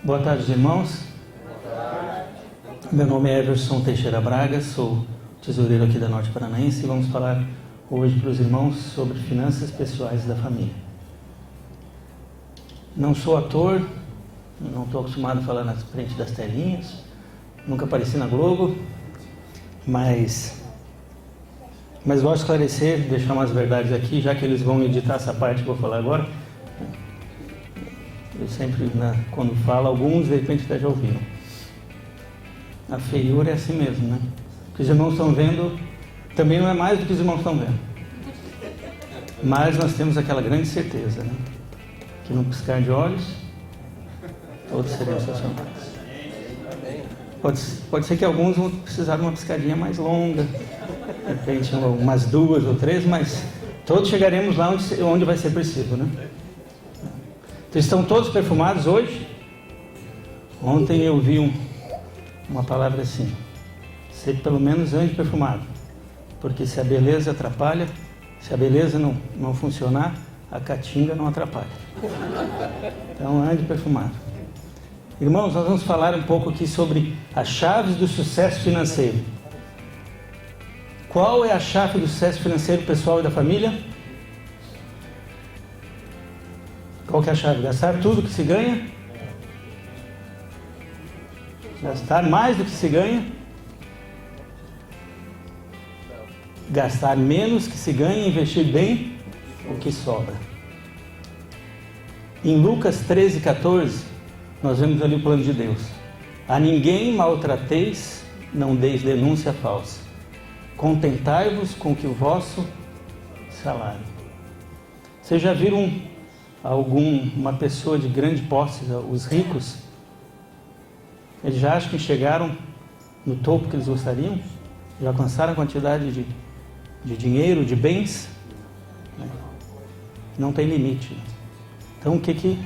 Boa tarde, irmãos. Meu nome é Everson Teixeira Braga, sou tesoureiro aqui da Norte Paranaense e vamos falar hoje para os irmãos sobre finanças pessoais da família. Não sou ator, não estou acostumado a falar na frente das telinhas, nunca apareci na Globo, mas gosto de esclarecer, deixar umas verdades aqui, já que eles vão editar essa parte que eu vou falar agora. Eu sempre, quando falo, alguns de repente até já ouviram. A feiura é assim mesmo, né? O que os irmãos estão vendo também não é mais do que os irmãos estão vendo. Mas nós temos aquela grande certeza, né? Que num piscar de olhos, todos seremos transformados. Pode ser que alguns vão precisar de uma piscadinha mais longa, de repente umas 2 ou 3, mas todos chegaremos lá onde vai ser preciso, né? Então, estão todos perfumados hoje? Ontem eu vi uma palavra assim: ser pelo menos ande perfumado, porque se a beleza atrapalha, se a beleza não funcionar, a caatinga não atrapalha. Então ande perfumado. Irmãos, nós vamos falar um pouco aqui sobre as chaves do sucesso financeiro. Qual é a chave do sucesso financeiro pessoal e da família? Qual que é a chave? Gastar tudo que se ganha? Gastar mais do que se ganha? Gastar menos que se ganha e investir bem o que sobra. Em Lucas 13:14, nós vemos ali o plano de Deus. A ninguém maltrateis, não deis denúncia falsa. Contentai-vos com que o vosso salário. Vocês já viram uma pessoa de grande posse, os ricos? Eles já acham que chegaram no topo que eles gostariam? Já alcançaram a quantidade de dinheiro, de bens? Não tem limite. Então o que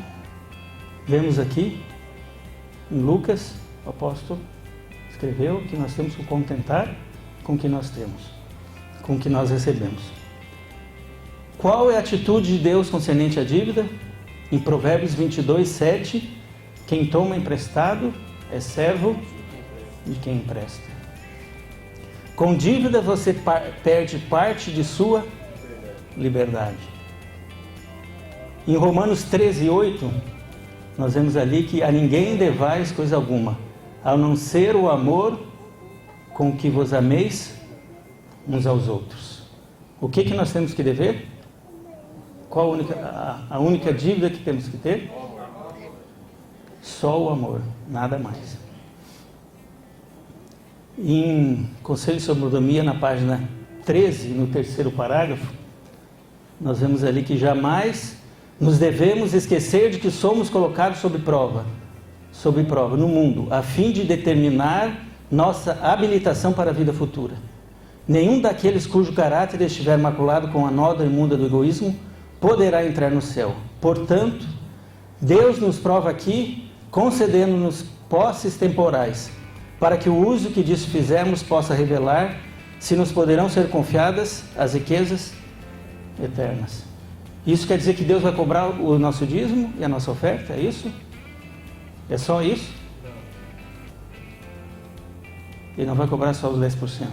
vemos aqui? Em Lucas, o apóstolo escreveu que nós temos que contentar com o que nós temos, com o que nós recebemos. Qual é a atitude de Deus concernente à dívida? Em Provérbios 22:7, quem toma emprestado é servo de quem empresta. Com dívida você perde parte de sua liberdade. Em Romanos 13:8, nós vemos ali que a ninguém devais coisa alguma, a não ser o amor com que vos ameis uns aos outros. O que nós temos que dever? Qual a única dívida que temos que ter? Só o amor, nada mais. Em Conselho sobre Mordomia, na página 13, no 3º parágrafo, nós vemos ali que jamais nos devemos esquecer de que somos colocados sob prova no mundo, a fim de determinar nossa habilitação para a vida futura. Nenhum daqueles cujo caráter estiver maculado com a nódoa imunda do egoísmo poderá entrar no céu. Portanto, Deus nos prova aqui, concedendo-nos posses temporais, para que o uso que disso fizermos possa revelar se nos poderão ser confiadas as riquezas eternas. Isso quer dizer que Deus vai cobrar o nosso dízimo e a nossa oferta? É isso? É só isso? Ele não vai cobrar só os 10%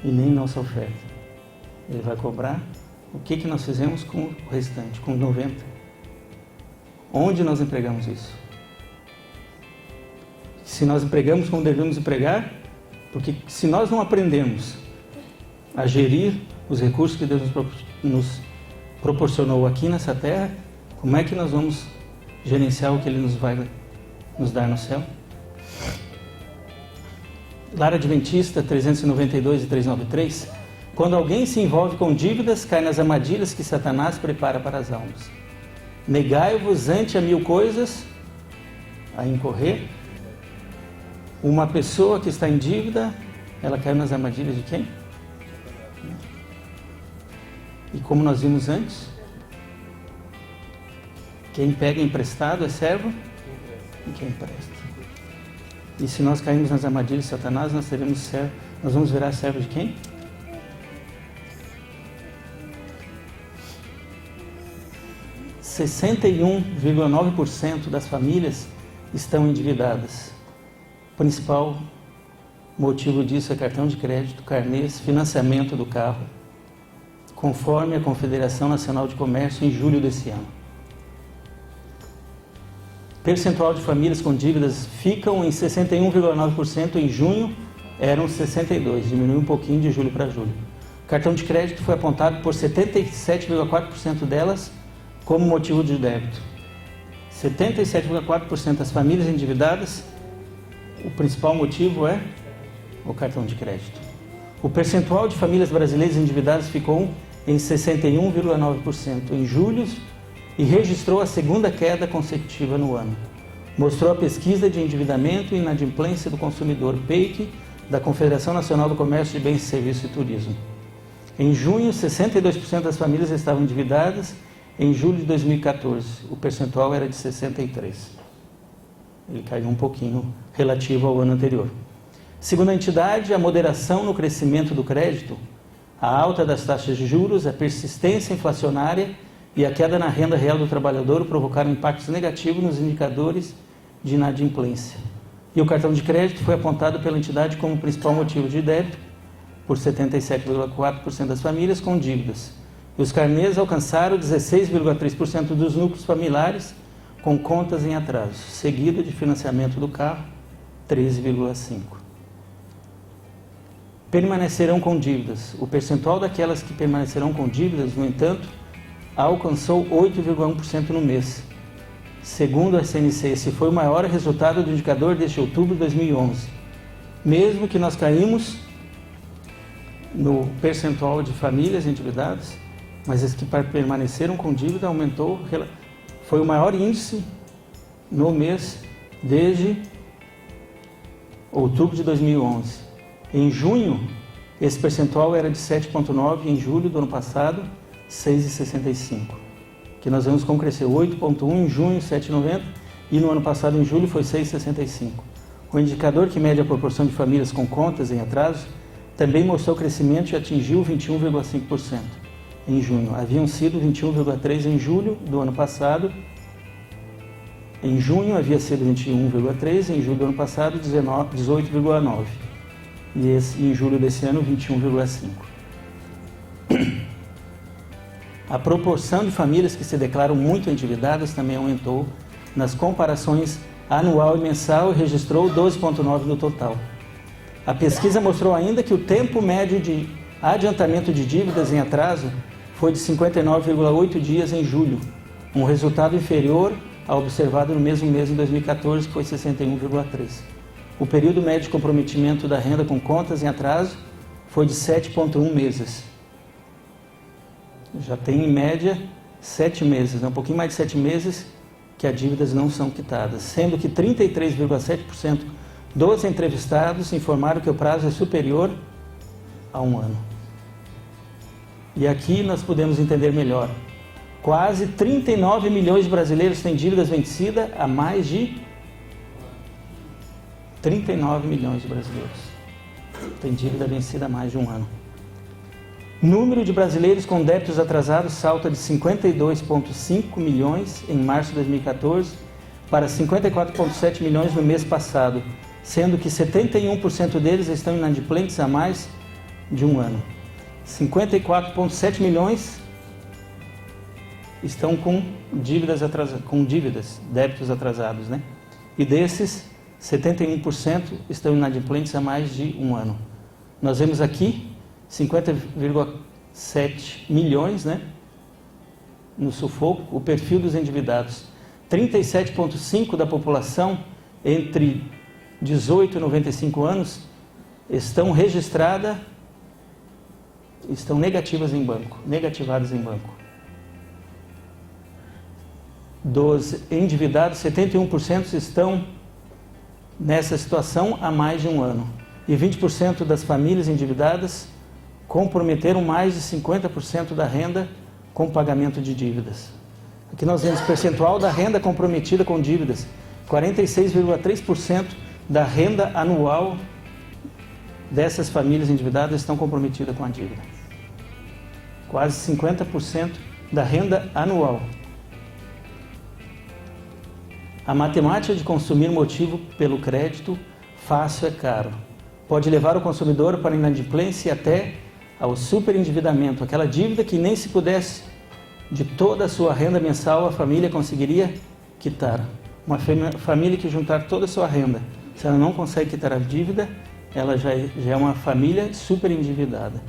e nem nossa oferta. Ele vai cobrar o que nós fizemos com o restante, com 90%. Onde nós empregamos isso? Se nós empregamos como devemos empregar, porque se nós não aprendemos a gerir os recursos que Deus nos proporcionou aqui nessa terra, como é que nós vamos gerenciar o que Ele nos vai nos dar no céu? Lar Adventista 392 e 393: quando alguém se envolve com dívidas, cai nas armadilhas que Satanás prepara para as almas. Negai-vos ante a 1000 coisas a incorrer. Uma pessoa que está em dívida, ela caiu nas armadilhas de quem? E como nós vimos antes, quem pega emprestado é servo de quem empresta. E se nós caímos nas armadilhas de Satanás, nós vamos virar servo de quem? 61,9% das famílias estão endividadas. O principal motivo disso é cartão de crédito, carnês, financiamento do carro, conforme a Confederação Nacional de Comércio em julho desse ano. Percentual de famílias com dívidas ficam em 61,9%, em junho eram 62%, diminuiu um pouquinho de julho para julho. O cartão de crédito foi apontado por 77,4% delas como motivo de débito. 77,4% das famílias endividadas, o principal motivo é o cartão de crédito. O percentual de famílias brasileiras endividadas ficou em 61,9% em julho e registrou a segunda queda consecutiva no ano. Mostrou a pesquisa de endividamento e inadimplência do consumidor, PEIC, da Confederação Nacional do Comércio de Bens, Serviços e Turismo. Em junho, 62% das famílias estavam endividadas. Em julho de 2014, o percentual era de 63%. Ele caiu um pouquinho relativo ao ano anterior. Segundo a entidade, a moderação no crescimento do crédito, a alta das taxas de juros, a persistência inflacionária e a queda na renda real do trabalhador provocaram impactos negativos nos indicadores de inadimplência. E o cartão de crédito foi apontado pela entidade como principal motivo de débito por 77,4% das famílias com dívidas. E os carnês alcançaram 16,3% dos núcleos familiares com contas em atraso, seguido de financiamento do carro, 13,5%. Permanecerão com dívidas. O percentual daquelas que permanecerão com dívidas, no entanto, alcançou 8,1% no mês. Segundo a CNC, esse foi o maior resultado do indicador desde outubro de 2011. Mesmo que nós caímos no percentual de famílias endividadas, mas as que permaneceram com dívida aumentou, foi o maior índice no mês desde outubro de 2011. Em junho, esse percentual era de 7,9%, em julho do ano passado, 6,65%. Que nós vemos como cresceu, 8,1% em junho, 7,90%, e no ano passado, em julho, foi 6,65%. O indicador que mede a proporção de famílias com contas em atraso também mostrou crescimento e atingiu 21,5% em junho. Haviam sido 21,3% em julho do ano passado. Em junho havia sido 21,3%, em julho do ano passado 18,9%. E em julho desse ano 21,5%. A proporção de famílias que se declaram muito endividadas também aumentou nas comparações anual e mensal e registrou 12,9% no total. A pesquisa mostrou ainda que o tempo médio de adiantamento de dívidas em atraso foi de 59,8 dias em julho, um resultado inferior ao observado no mesmo mês em 2014, que foi 61,3. O período médio de comprometimento da renda com contas em atraso foi de 7,1 meses. Já tem em média 7 meses, um pouquinho mais de 7 meses que as dívidas não são quitadas, sendo que 33,7% dos entrevistados informaram que o prazo é superior a 1 ano. E aqui nós podemos entender melhor. Quase 39 milhões de brasileiros têm dívidas vencidas há mais de 39 milhões de brasileiros têm dívida vencida há mais de 1 ano. Número de brasileiros com débitos atrasados salta de 52,5 milhões em março de 2014 para 54,7 milhões no mês passado, sendo que 71% deles estão inadimplentes há mais de 1 ano. 54,7 milhões estão com dívidas débitos atrasados, né? E desses, 71% estão inadimplentes há mais de 1 ano. Nós vemos aqui 50,7 milhões, né, no sufoco, o perfil dos endividados. 37,5% da população entre 18 e 95 anos estão negativadas em banco. Dos endividados, 71% estão nessa situação há mais de 1 ano. E 20% das famílias endividadas comprometeram mais de 50% da renda com pagamento de dívidas. Aqui nós vemos o percentual da renda comprometida com dívidas. 46,3% da renda anual dessas famílias endividadas estão comprometidas com a dívida. Quase 50% da renda anual. A matemática de consumir motivo pelo crédito fácil é caro. Pode levar o consumidor para a inadimplência e até ao superendividamento, aquela dívida que nem se pudesse de toda a sua renda mensal a família conseguiria quitar. Uma família que juntar toda a sua renda, se ela não consegue quitar a dívida, ela já é uma família superendividada,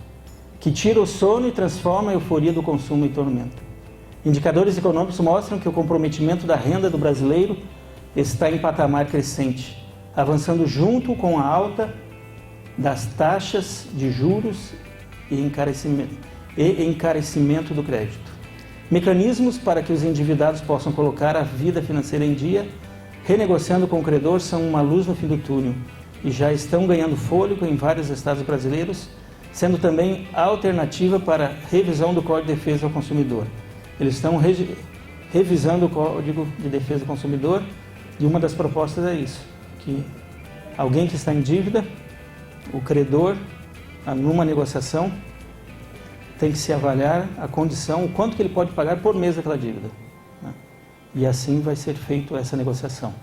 que tira o sono e transforma a euforia do consumo em tormento. Indicadores econômicos mostram que o comprometimento da renda do brasileiro está em patamar crescente, avançando junto com a alta das taxas de juros e encarecimento do crédito. Mecanismos para que os endividados possam colocar a vida financeira em dia, renegociando com o credor, são uma luz no fim do túnel e já estão ganhando fôlego em vários estados brasileiros, sendo também alternativa para a revisão do Código de Defesa do Consumidor. Eles estão revisando o Código de Defesa do Consumidor e uma das propostas é isso, que alguém que está em dívida, o credor, numa negociação, tem que se avaliar a condição, o quanto que ele pode pagar por mês daquela dívida, né? E assim vai ser feita essa negociação.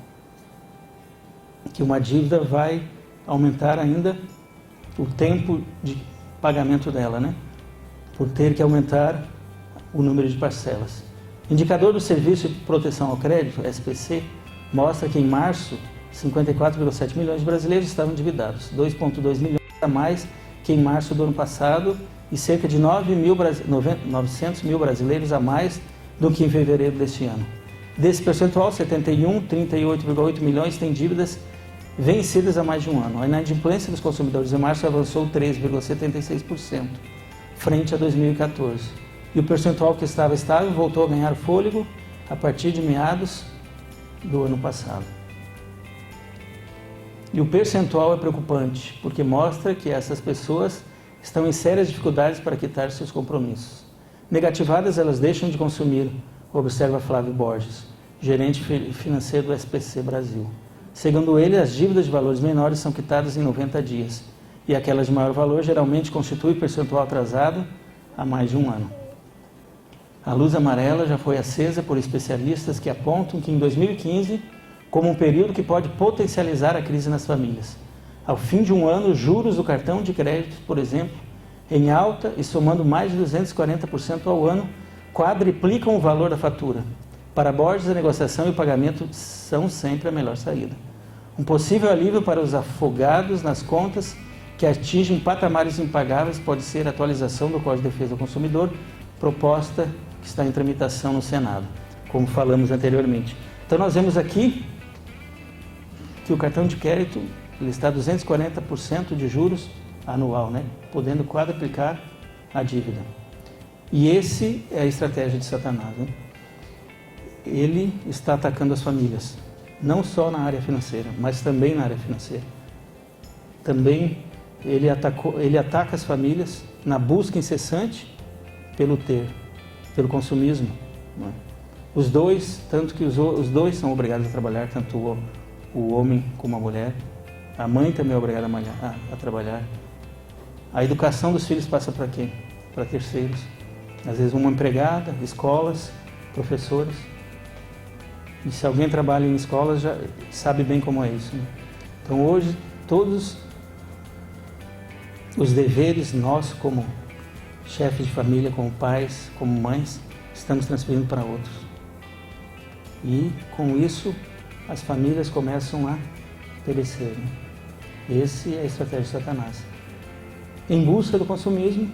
Que uma dívida vai aumentar ainda o tempo de pagamento dela, né? Por ter que aumentar o número de parcelas. Indicador do Serviço de Proteção ao Crédito, SPC, mostra que em março, 54,7 milhões de brasileiros estavam endividados, 2,2 milhões a mais que em março do ano passado e cerca de 900 mil brasileiros a mais do que em fevereiro deste ano. Desse percentual, 38,8 milhões têm dívidas vencidas há mais de um ano. A inadimplência dos consumidores em março avançou 3,76%, frente a 2014. E o percentual que estava estável voltou a ganhar fôlego a partir de meados do ano passado. E o percentual é preocupante, porque mostra que essas pessoas estão em sérias dificuldades para quitar seus compromissos. Negativadas, elas deixam de consumir, observa Flávio Borges, gerente financeiro do SPC Brasil. Segundo ele, as dívidas de valores menores são quitadas em 90 dias, e aquelas de maior valor geralmente constituem percentual atrasado há mais de um ano. A luz amarela já foi acesa por especialistas que apontam que em 2015, como um período que pode potencializar a crise nas famílias. Ao fim de um ano, os juros do cartão de crédito, por exemplo, em alta e somando mais de 240% ao ano, quadriplicam o valor da fatura. Para Borges, a negociação e o pagamento são sempre a melhor saída. Um possível alívio para os afogados nas contas que atingem patamares impagáveis pode ser a atualização do Código de Defesa do Consumidor, proposta que está em tramitação no Senado, como falamos anteriormente. Então nós vemos aqui que o cartão de crédito ele está a 240% de juros anual, né? Podendo quadruplicar a dívida. E esse é a estratégia de Satanás, né? Ele está atacando as famílias, não só na área financeira, mas também na área financeira. Também ele ataca as famílias na busca incessante pelo ter, pelo consumismo, né? Os dois, tanto que os dois são obrigados a trabalhar, tanto o homem como a mulher. A mãe também é obrigada a trabalhar. A educação dos filhos passa para quem? Para terceiros. Às vezes uma empregada, escolas, professores. E se alguém trabalha em escolas já sabe bem como é isso, né? Então hoje todos os deveres nossos como chefes de família, como pais, como mães, estamos transferindo para outros. E com isso as famílias começam a perecer, né? Essa é a estratégia de Satanás. Em busca do consumismo,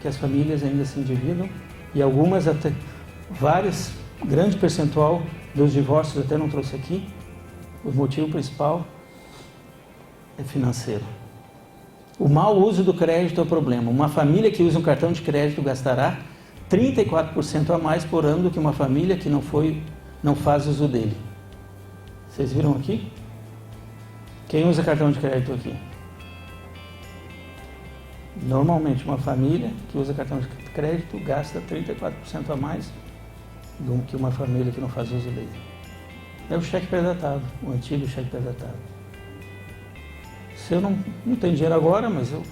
que as famílias ainda se endividam, e algumas até, várias, grande percentual dos divórcios, até não trouxe aqui, o motivo principal é financeiro. O mau uso do crédito é o problema. Uma família que usa um cartão de crédito gastará 34% a mais por ano do que uma família que não faz uso dele. Vocês viram aqui? Quem usa cartão de crédito aqui? Normalmente, uma família que usa cartão de crédito gasta 34% a mais do que uma família que não faz uso dele. É o cheque pré-datado, o antigo cheque pré-datado. Se eu não tenho dinheiro agora, mas eu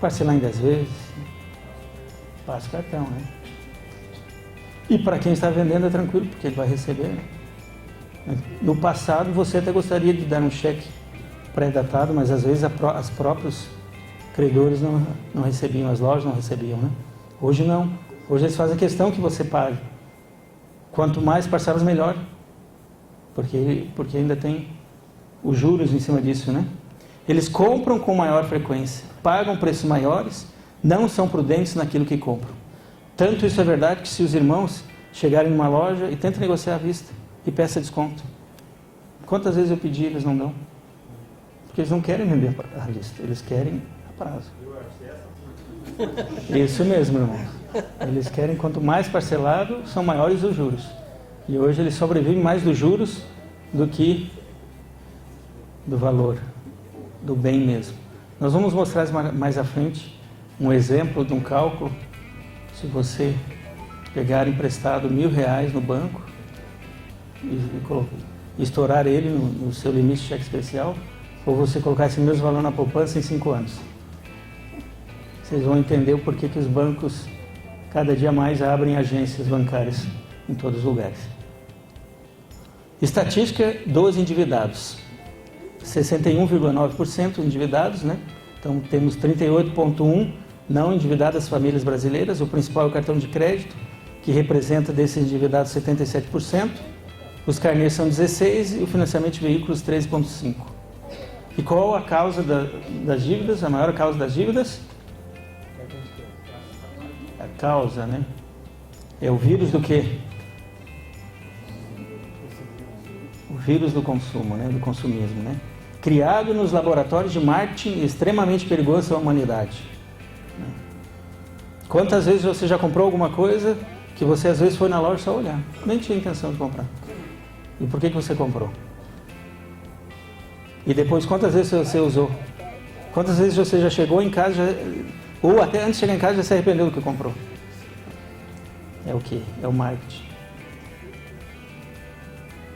parcelar em 10 vezes, passo cartão, né? E para quem está vendendo é tranquilo, porque ele vai receber, né? No passado, você até gostaria de dar um cheque pré-datado, mas às vezes os próprios credores não recebiam, as lojas não recebiam, né? Hoje não. Hoje eles fazem questão que você pague. Quanto mais parcelas, melhor. Porque ainda tem os juros em cima disso, né? Eles compram com maior frequência, pagam preços maiores, não são prudentes naquilo que compram. Tanto isso é verdade que se os irmãos chegarem numa loja e tentem negociar à vista e peça desconto. Quantas vezes eu pedi, eles não dão? Porque eles não querem vender à vista, eles querem a prazo. Isso mesmo, irmão. Eles querem, quanto mais parcelado, são maiores os juros. E hoje eles sobrevivem mais dos juros do que do valor, do bem mesmo. Nós vamos mostrar mais à frente um exemplo de um cálculo. Se você pegar emprestado R$1.000 no banco e estourar ele no seu limite de cheque especial, ou você colocar esse mesmo valor na poupança em 5 anos. Vocês vão entender o porquê que os bancos cada dia mais abrem agências bancárias em todos os lugares. Estatística dos endividados. 61,9% endividados, né? Então temos 38,1% não endividadas famílias brasileiras. O principal é o cartão de crédito, que representa desses endividados 77%. Os carnês são 16% e o financiamento de veículos 13,5%. E qual a causa das dívidas? A maior causa das dívidas? A causa, né? É o vírus do quê? O vírus do consumo, né? Do consumismo, né? Criado nos laboratórios de marketing extremamente perigoso à humanidade. Quantas vezes você já comprou alguma coisa que você às vezes foi na loja só olhar, nem tinha intenção de comprar? E por que você comprou? E depois, quantas vezes você usou? Quantas vezes você já chegou em casa, ou até antes de chegar em casa, já se arrependeu do que comprou? É o quê? É o marketing.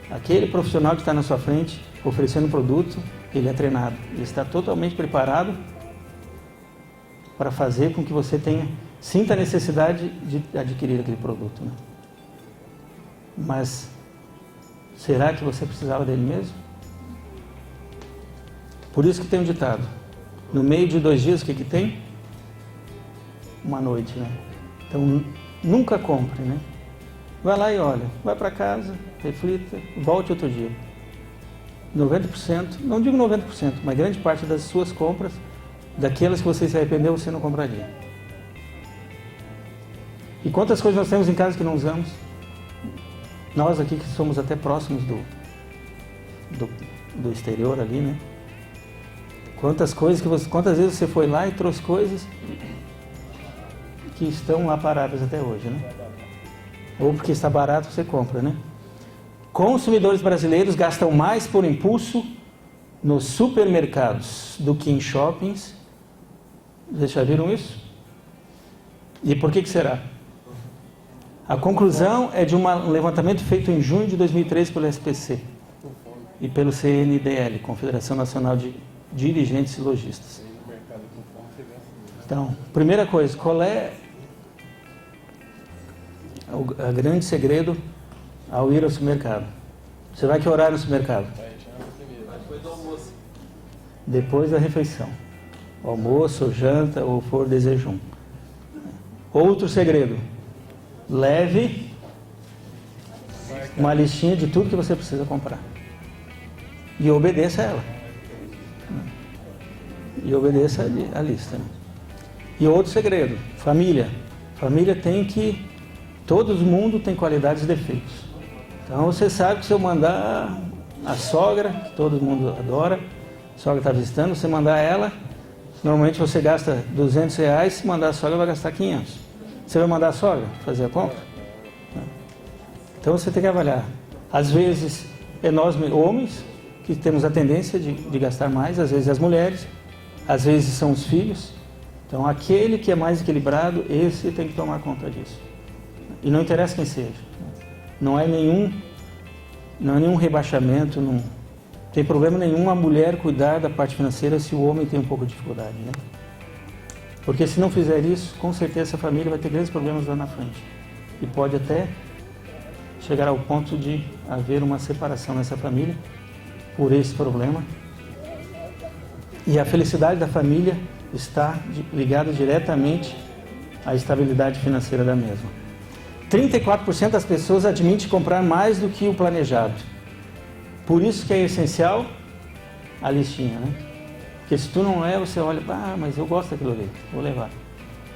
Aquele profissional que está na sua frente, oferecendo produto, ele é treinado. Ele está totalmente preparado para fazer com que você sinta a necessidade de adquirir aquele produto, né? Mas será que você precisava dele mesmo? Por isso que tem um ditado: no meio de 2 dias, o que tem? Uma noite, né? Então nunca compre, né? Vai lá e olha, vai para casa, reflita, volte outro dia. 90%, não digo 90%, mas grande parte das suas compras, daquelas que você se arrependeu, você não compraria. E quantas coisas nós temos em casa que não usamos? Nós aqui que somos até próximos do exterior ali, né? Quantas vezes você foi lá e trouxe coisas que estão lá paradas até hoje, né? Ou porque está barato você compra, né? Consumidores brasileiros gastam mais por impulso nos supermercados do que em shoppings. Vocês já viram isso? E por que será? A conclusão é de um levantamento feito em junho de 2013 pelo SPC e pelo CNDL, Confederação Nacional de Dirigentes e Lojistas. Então, primeira coisa, qual é o grande segredo ao ir ao supermercado? Você vai que horário no supermercado? Depois do almoço. Depois da refeição. Almoço, ou janta, ou for de jejum. Outro segredo: leve uma listinha de tudo que você precisa comprar. E obedeça a ela. E obedeça a lista. Né? E outro segredo: família. Família tem que... Todo mundo tem qualidades e defeitos. Então você sabe que se eu mandar a sogra, que todo mundo adora, a sogra está visitando, você mandar ela, normalmente você gasta R$200, se mandar a sogra vai gastar 500. Você vai mandar a sogra fazer a compra? Então você tem que avaliar. Às vezes é nós homens que temos a tendência de gastar mais, às vezes as mulheres, às vezes são os filhos. Então aquele que é mais equilibrado, esse tem que tomar conta disso. E não interessa quem seja. Não é nenhum rebaixamento, não tem problema nenhum a mulher cuidar da parte financeira se o homem tem um pouco de dificuldade, né? Porque se não fizer isso, com certeza essa família vai ter grandes problemas lá na frente. E pode até chegará ao ponto de haver uma separação nessa família por esse problema. E a felicidade da família está ligada diretamente à estabilidade financeira da mesma. 34% das pessoas admitem comprar mais do que o planejado. Por isso que é essencial a listinha, né? Porque se tu não é, você olha, mas eu gosto daquilo ali, vou levar.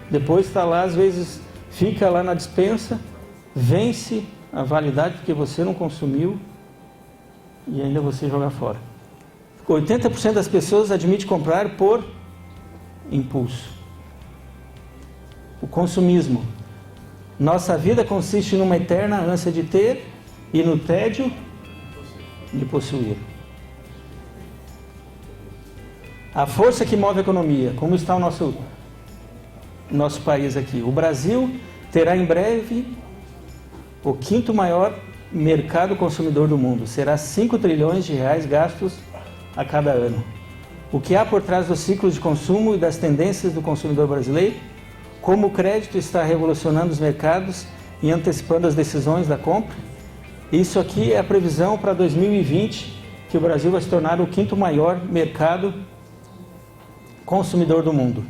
Depois está lá, às vezes fica lá na despensa, vence a validade porque você não consumiu e ainda você joga fora. 80% das pessoas admitem comprar por impulso. O consumismo. Nossa vida consiste numa eterna ânsia de ter e no tédio de possuir. A força que move a economia. Como está o nosso país aqui? O Brasil terá em breve o 5º maior mercado consumidor do mundo. Será 5 trilhões de reais gastos a cada ano. O que há por trás dos ciclos de consumo e das tendências do consumidor brasileiro? Como o crédito está revolucionando os mercados e antecipando as decisões da compra? Isso aqui é a previsão para 2020, que o Brasil vai se tornar o 5º maior mercado consumidor do mundo.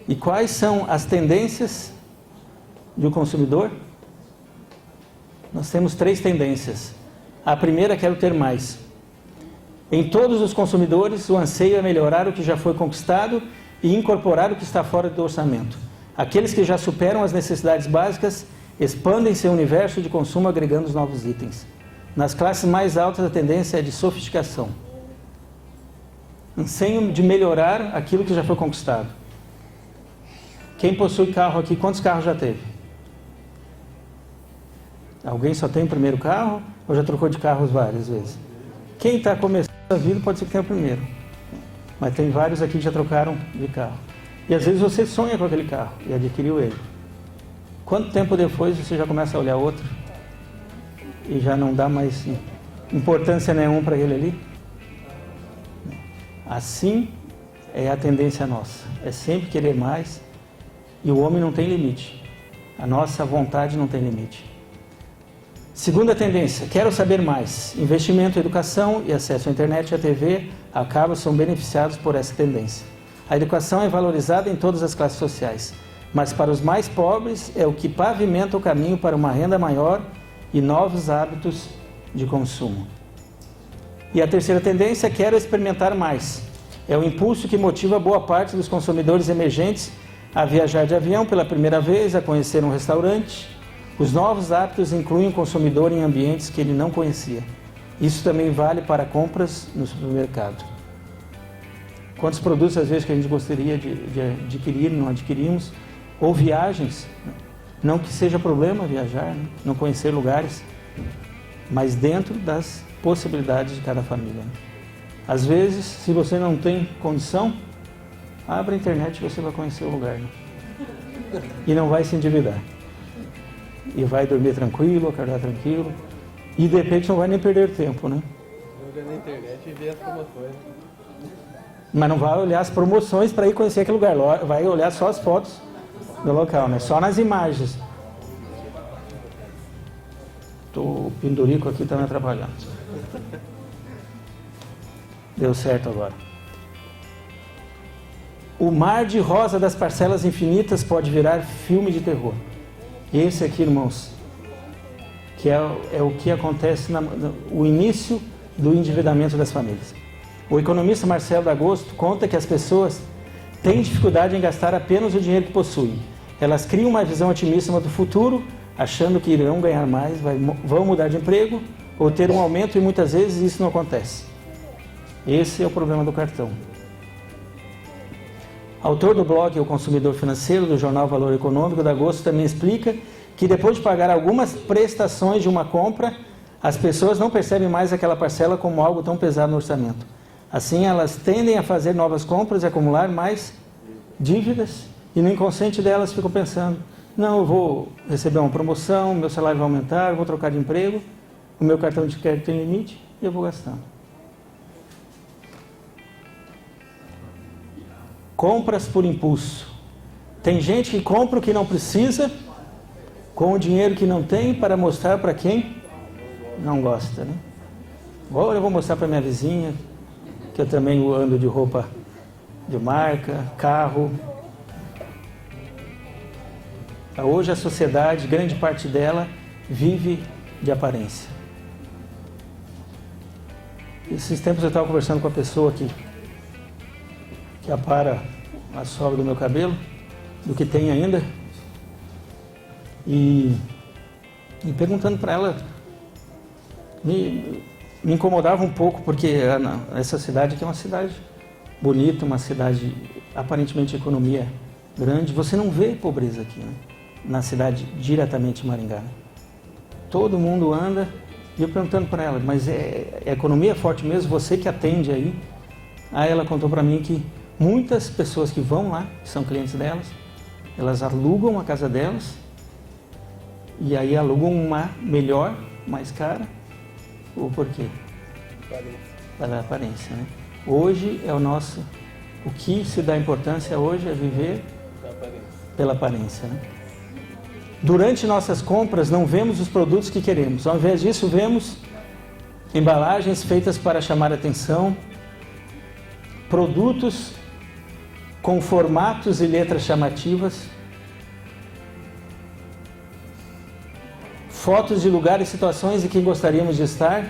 E quais são as tendências do consumidor? Nós temos 3 tendências. A primeira, quero ter mais. Em todos os consumidores, o anseio é melhorar o que já foi conquistado e incorporar o que está fora do orçamento. Aqueles que já superam as necessidades básicas expandem seu universo de consumo agregando os novos itens. Nas classes mais altas, a tendência é de sofisticação. Anseio de melhorar aquilo que já foi conquistado. Quem possui carro aqui, quantos carros já teve? Alguém só tem o primeiro carro ou já trocou de carros várias vezes? Quem está começando a vida pode ser que tenha o primeiro. Mas tem vários aqui que já trocaram de carro. E às vezes você sonha com aquele carro e adquiriu ele. Quanto tempo depois você já começa a olhar outro e já não dá mais importância nenhuma para ele ali? Assim é a tendência nossa. É sempre querer mais e o homem não tem limite. A nossa vontade não tem limite. Segunda tendência, quero saber mais. Investimento, educação e acesso à internet e à TV a cabo são beneficiados por essa tendência. A educação é valorizada em todas as classes sociais, mas para os mais pobres é o que pavimenta o caminho para uma renda maior e novos hábitos de consumo. E a terceira tendência, quero experimentar mais. É o impulso que motiva boa parte dos consumidores emergentes a viajar de avião pela primeira vez, a conhecer um restaurante. Os novos hábitos incluem o consumidor em ambientes que ele não conhecia. Isso também vale para compras no supermercado. Quantos produtos, às vezes, que a gente gostaria de adquirir, não adquirimos? Ou viagens. Não que seja problema viajar, né? Não conhecer lugares, mas dentro das possibilidades de cada família. Às vezes, se você não tem condição, abra a internet e você vai conhecer o lugar. Né? E não vai se endividar. E vai dormir tranquilo, acordar tranquilo. E de repente não vai nem perder tempo, né? Olha na internet e ver as promoções. Mas não vai olhar as promoções para ir conhecer aquele lugar. Vai olhar só as fotos do local, né? Só nas imagens. O pendurico aqui está me atrapalhando. Deu certo agora. O mar de rosa das parcelas infinitas pode virar filme de terror. Esse aqui, irmãos, que é o que acontece no início do endividamento das famílias. O economista Marcelo D'Agosto conta que as pessoas têm dificuldade em gastar apenas o dinheiro que possuem. Elas criam uma visão otimista do futuro, achando que irão ganhar mais, vão mudar de emprego ou ter um aumento e muitas vezes isso não acontece. Esse é o problema do cartão. Autor do blog O Consumidor Financeiro, do jornal Valor Econômico, D'Agosto também explica que depois de pagar algumas prestações de uma compra, as pessoas não percebem mais aquela parcela como algo tão pesado no orçamento. Assim, elas tendem a fazer novas compras e acumular mais dívidas e no inconsciente delas ficam pensando, não, eu vou receber uma promoção, meu salário vai aumentar, eu vou trocar de emprego, o meu cartão de crédito tem limite e eu vou gastando. Compras por impulso. Tem gente que compra o que não precisa com o dinheiro que não tem para mostrar para quem não gosta, né? Agora eu vou mostrar para minha vizinha que eu também ando de roupa de marca, carro. Hoje a sociedade, grande parte dela, vive de aparência. Esses tempos eu estava conversando com a pessoa que apara a sobra do meu cabelo, do que tem ainda, e perguntando para ela, me incomodava um pouco, porque essa cidade aqui é uma cidade bonita, uma cidade aparentemente de economia grande. Você não vê pobreza aqui, né? Na cidade diretamente Maringá, né? Todo mundo anda. E eu perguntando para ela, mas a economia é forte mesmo? Você que atende aí? Aí ela contou para mim que muitas pessoas que vão lá, que são clientes delas, elas alugam a casa delas e aí alugam uma melhor, mais cara. Ou por quê? Pela aparência, né? Hoje é o que se dá importância hoje é viver pela aparência, né? Durante nossas compras não vemos os produtos que queremos. Ao invés disso, vemos embalagens feitas para chamar a atenção, produtos com formatos e letras chamativas, fotos de lugares e situações em que gostaríamos de estar.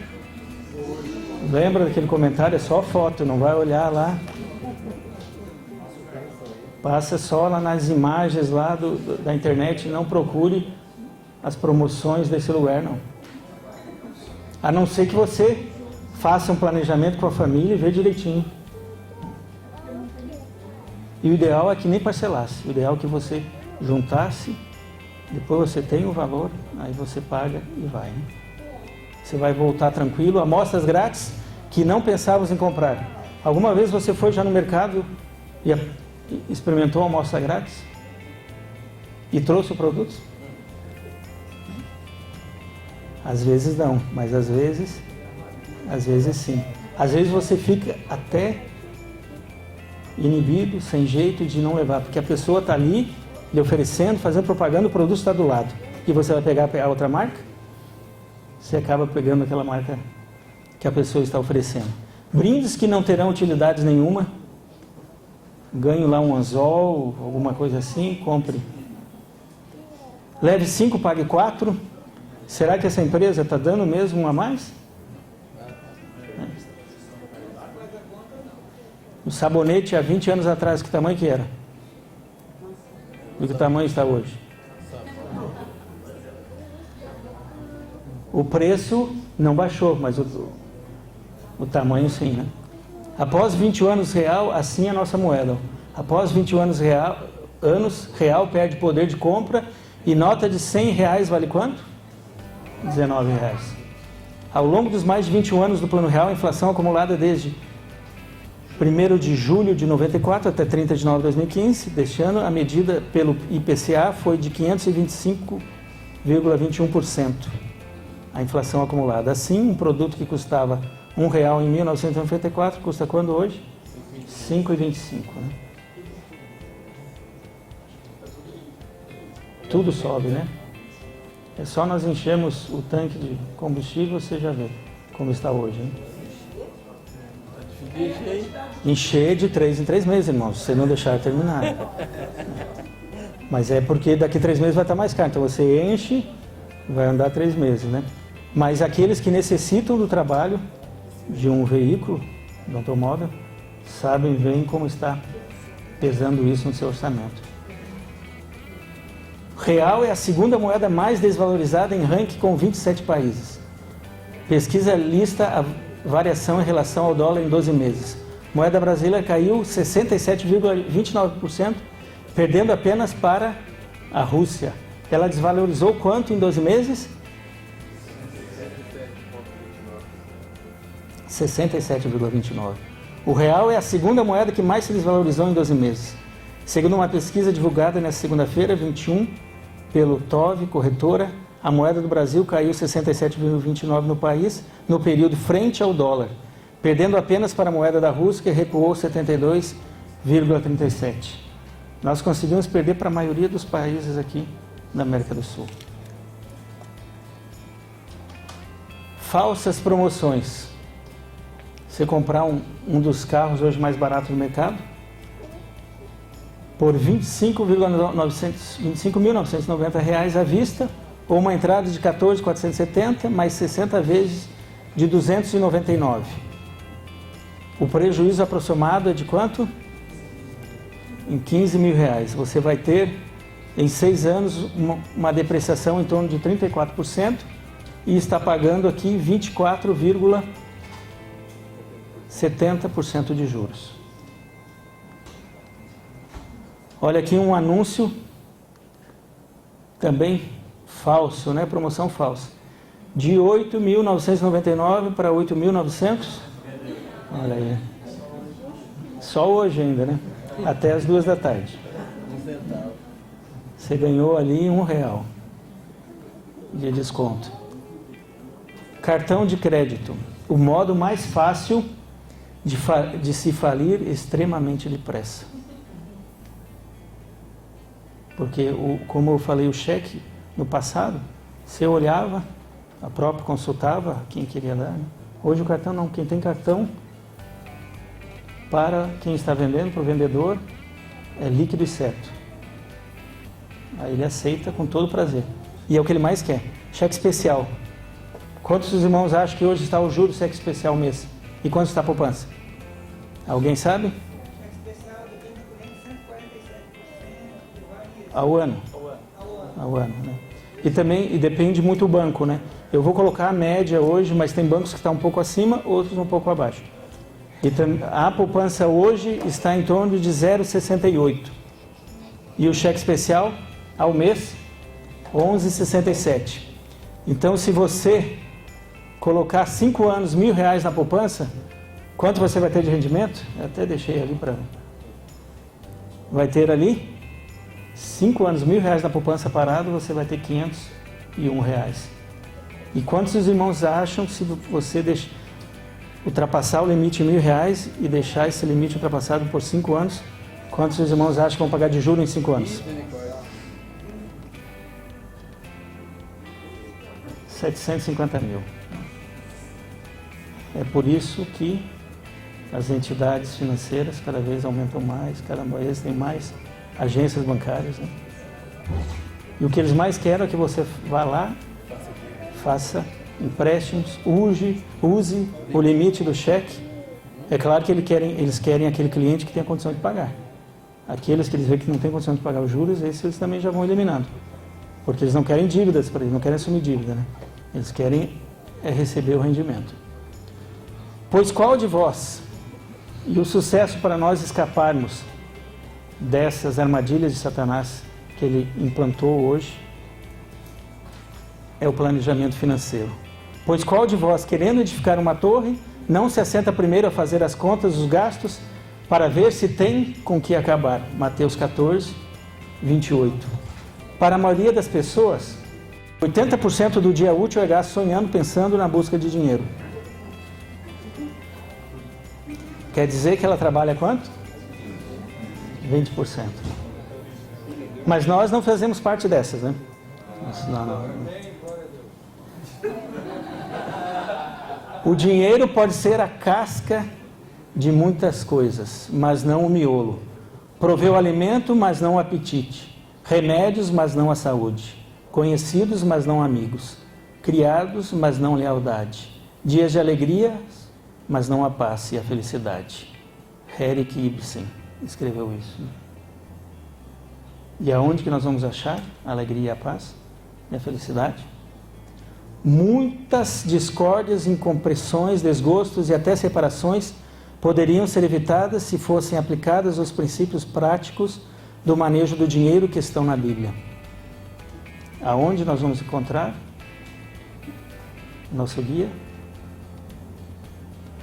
Lembra daquele comentário? É só foto, não vai olhar lá. Passa só lá nas imagens lá da internet, não procure as promoções desse lugar, não. A não ser que você faça um planejamento com a família e vê direitinho. E o ideal é que nem parcelasse, o ideal é que você juntasse, depois você tem o valor, aí você paga e vai, né? Você vai voltar tranquilo, amostras grátis que não pensávamos em comprar. Alguma vez você foi já no mercado e experimentou a amostra grátis e trouxe o produto? Às vezes não, mas às vezes sim. Às vezes você fica até inibido, sem jeito de não levar, porque a pessoa está ali lhe oferecendo, fazendo propaganda, o produto está do lado. E você vai pegar a outra marca? Você acaba pegando aquela marca que a pessoa está oferecendo. Brindes que não terão utilidade nenhuma. Ganho lá um anzol, alguma coisa assim, compre. Leve 5, pague 4. Será que essa empresa está dando mesmo um a mais? O sabonete há 20 anos atrás, que tamanho que era? E que tamanho está hoje? O preço não baixou, mas o tamanho sim, né? Após 20 anos real, assim é a nossa moeda. Após 20 anos real perde poder de compra e nota de R$100 vale quanto? R$19. Ao longo dos mais de 21 anos do Plano Real, a inflação acumulada desde 1º de julho de 94 até 30 de novembro de 2015, deste ano, a medida pelo IPCA foi de 525,21%. A inflação acumulada. Assim, um produto que custava R$1 em 1994, custa quando hoje? R$5,25. Né? Tudo sobe, né? É só nós enchermos o tanque de combustível, você já vê como está hoje. Né? Encher de 3 em 3 meses, irmão, se você não deixar terminar. Mas é porque daqui 3 meses vai estar mais caro. Então você enche, vai andar 3 meses, né? Mas aqueles que necessitam do trabalho de um veículo, de um automóvel, sabem bem como está pesando isso no seu orçamento. Real é a segunda moeda mais desvalorizada em ranking com 27 países. Pesquisa lista a variação em relação ao dólar em 12 meses. Moeda brasileira caiu 67,29%, perdendo apenas para a Rússia. Ela desvalorizou quanto em 12 meses? 67,29%. O real é a segunda moeda que mais se desvalorizou em 12 meses. Segundo uma pesquisa divulgada nesta segunda-feira, 21, pelo TOV, corretora, a moeda do Brasil caiu 67,29% no país no período frente ao dólar, perdendo apenas para a moeda da Rússia, que recuou 72,37%. Nós conseguimos perder para a maioria dos países aqui da América do Sul. falsas promoções. Você comprar um dos carros hoje mais baratos do mercado por R$ 25.990 à vista, ou uma entrada de 14.470 mais 60 vezes de 299. O prejuízo aproximado é de quanto? Em R$ 15.000. Você vai ter em 6 anos uma depreciação em torno de 34% e está pagando aqui 24,70% de juros. Olha aqui um anúncio também falso, né? Promoção falsa. De 8.999 para 8.900. Olha aí. Só hoje ainda, né? Até as 2 da tarde. Você ganhou ali R$1 de desconto. Cartão de crédito. O modo mais fácil de se falir extremamente depressa. Porque, como eu falei, o cheque no passado, você olhava, a própria consultava quem queria dar. Né? Hoje o cartão não. Quem tem cartão, para quem está vendendo, para o vendedor, é líquido e certo. Aí ele aceita com todo prazer. E é o que ele mais quer. Cheque especial. Quantos dos irmãos acham que hoje está o juros cheque especial mês? E quanto está a poupança? Alguém sabe? Cheque especial de 147% ao ano. Ao ano, né? E também depende muito do banco, né? Eu vou colocar a média hoje, mas tem bancos que estão um pouco acima, outros um pouco abaixo. E a poupança hoje está em torno de 0,68. E o cheque especial ao mês, 11,67. Então, se você colocar 5 anos, R$1.000 na poupança, quanto você vai ter de rendimento? Eu até deixei ali para... Vai ter ali 5 anos, R$1.000 na poupança parado, você vai ter R$501. E quantos os irmãos acham que se você ultrapassar o limite de R$1.000 e deixar esse limite ultrapassado por 5 anos, quantos os irmãos acham que vão pagar de juros em 5 anos? 750 mil. É por isso que as entidades financeiras cada vez aumentam mais, cada vez tem mais agências bancárias. Né? E o que eles mais querem é que você vá lá, faça empréstimos, use o limite do cheque. É claro que eles querem aquele cliente que tem a condição de pagar. Aqueles que eles veem que não tem condição de pagar os juros, esses eles também já vão eliminando. Porque eles não querem dívidas para eles, não querem assumir dívida, né? Eles querem receber o rendimento. Pois qual de vós, e o sucesso para nós escaparmos dessas armadilhas de Satanás que ele implantou hoje, é o planejamento financeiro. Pois qual de vós, querendo edificar uma torre, não se assenta primeiro a fazer as contas dos gastos, para ver se tem com que acabar? Mateus 14, 28. Para a maioria das pessoas, 80% do dia útil é gasto sonhando, pensando na busca de dinheiro. Quer dizer que ela trabalha quanto? 20%. Mas nós não fazemos parte dessas, né? Não. O dinheiro pode ser a casca de muitas coisas, mas não o miolo. Proveu alimento, mas não o apetite. Remédios, mas não a saúde. Conhecidos, mas não amigos. Criados, mas não lealdade. Dias de alegria, mas não a paz e a felicidade. Henrik Ibsen escreveu isso. E aonde que nós vamos achar a alegria e a paz e a felicidade? Muitas discórdias, incompreensões, desgostos e até separações poderiam ser evitadas se fossem aplicadas os princípios práticos do manejo do dinheiro que estão na Bíblia. Aonde nós vamos encontrar nosso guia?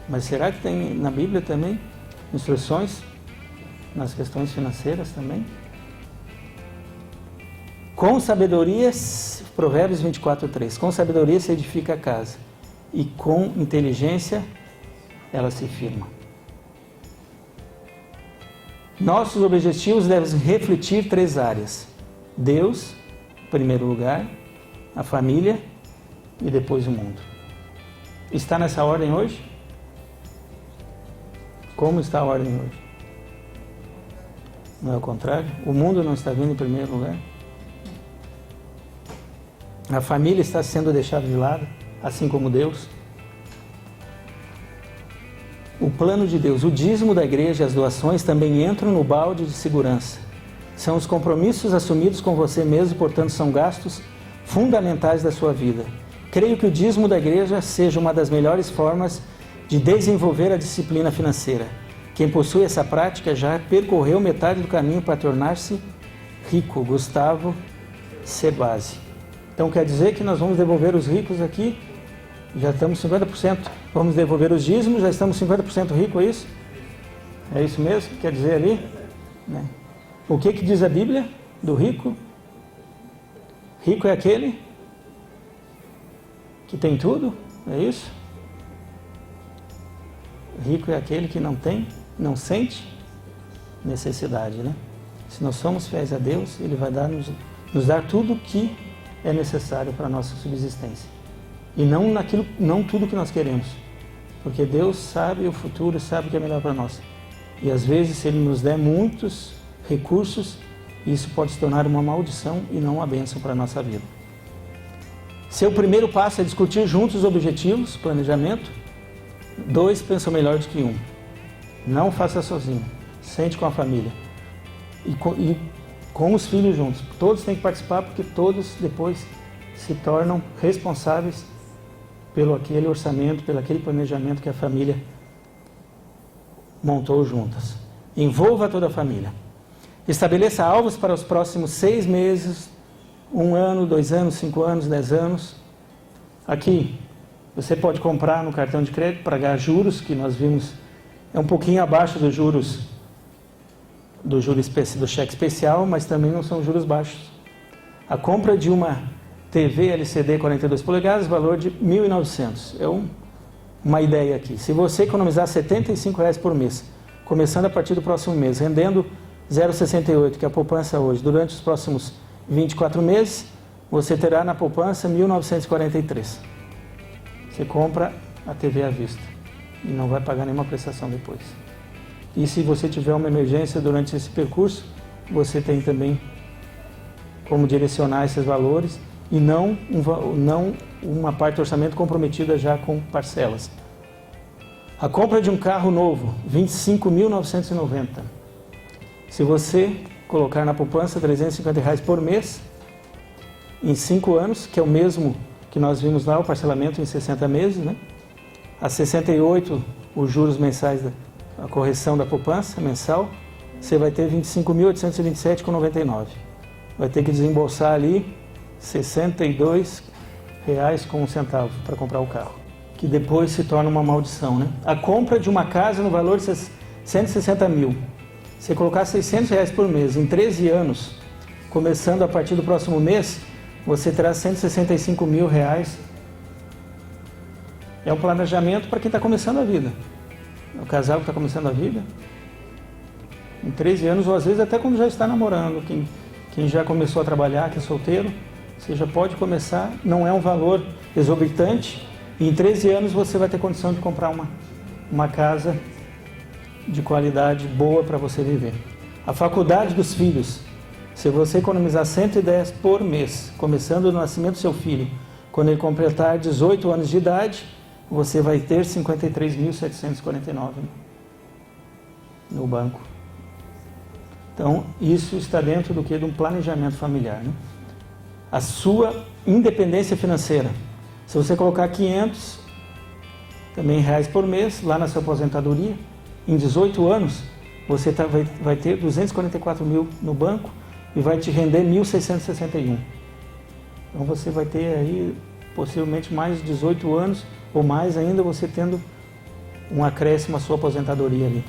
Mas será que tem na Bíblia também instruções nas questões financeiras também? Com sabedoria, Provérbios 24:3, com sabedoria se edifica a casa, e com inteligência ela se firma. Nossos objetivos devem refletir 3 áreas: Deus, em primeiro lugar, a família e depois o mundo. Está nessa ordem hoje? Como está a ordem hoje? Não é o contrário? O mundo não está vindo em primeiro lugar? A família está sendo deixada de lado, assim como Deus? O plano de Deus, o dízimo da igreja e as doações também entram no balde de segurança. São os compromissos assumidos com você mesmo, portanto são gastos fundamentais da sua vida. Creio que o dízimo da igreja seja uma das melhores formas de desenvolver a disciplina financeira. Quem possui essa prática já percorreu metade do caminho para tornar-se rico. Gustavo Cerbasi. Então quer dizer que nós vamos devolver os ricos aqui, já estamos 50%. Vamos devolver os dízimos, já estamos 50% ricos, é isso? É isso mesmo que quer dizer ali? Né? O que diz a Bíblia do rico? Rico é aquele que tem tudo, é isso? Rico é aquele que não tem, não sente necessidade, né? Se nós somos fiéis a Deus, Ele vai nos dar tudo o que é necessário para a nossa subsistência. E não tudo que nós queremos. Porque Deus sabe o futuro, sabe o que é melhor para nós. E às vezes, se Ele nos der muitos recursos, isso pode se tornar uma maldição e não uma bênção para a nossa vida. Seu primeiro passo é discutir juntos os objetivos, planejamento. 2 pensam melhor do que 1. Não faça sozinho. Sente com a família. E com os filhos juntos. Todos têm que participar porque todos depois se tornam responsáveis pelo aquele orçamento, pelo aquele planejamento que a família montou juntas. Envolva toda a família. Estabeleça alvos para os próximos 6 meses, 1 ano, 2 anos, 5 anos, 10 anos. Aqui, você pode comprar no cartão de crédito, pagar juros, que nós vimos, é um pouquinho abaixo dos juros do cheque especial, mas também não são juros baixos. A compra de uma TV LCD 42 polegadas, valor de R$ 1.900. É uma ideia aqui. Se você economizar R$ 75 por mês, começando a partir do próximo mês, rendendo 0,68, que é a poupança hoje, durante os próximos 24 meses, você terá na poupança 1.943. Você compra a TV à vista e não vai pagar nenhuma prestação depois. E se você tiver uma emergência durante esse percurso, você tem também como direcionar esses valores e não uma parte do orçamento comprometida já com parcelas. A compra de um carro novo, R$ 25.990. Se você colocar na poupança R$ 350 por mês, em 5 anos, que é o mesmo que nós vimos lá, o parcelamento em 60 meses, né? A 68, os juros mensais, a correção da poupança mensal, você vai ter R$ 25.827,99. Vai ter que desembolsar ali R$ 62,01 para comprar o carro, que depois se torna uma maldição, né? A compra de uma casa no valor de 160 mil. Se colocar R$ 600 por mês em 13 anos, começando a partir do próximo mês, você terá R$ 165 mil. É um planejamento para quem está começando a vida. O casal que está começando a vida, em 13 anos, ou às vezes até quando já está namorando, quem já começou a trabalhar, que é solteiro, você já pode começar, não é um valor exorbitante, e em 13 anos você vai ter condição de comprar uma casa de qualidade boa para você viver. A faculdade dos filhos, se você economizar 110 por mês, começando no nascimento do seu filho, quando ele completar 18 anos de idade, você vai ter 53.749 no banco. Então, isso está dentro do que? De um planejamento familiar, né? A sua independência financeira. Se você colocar 500 também reais por mês lá na sua aposentadoria, em 18 anos, você vai ter 244 mil no banco e vai te render 1.661. Então você vai ter aí possivelmente mais de 18 anos ou mais ainda, você tendo um acréscimo à sua aposentadoria ali,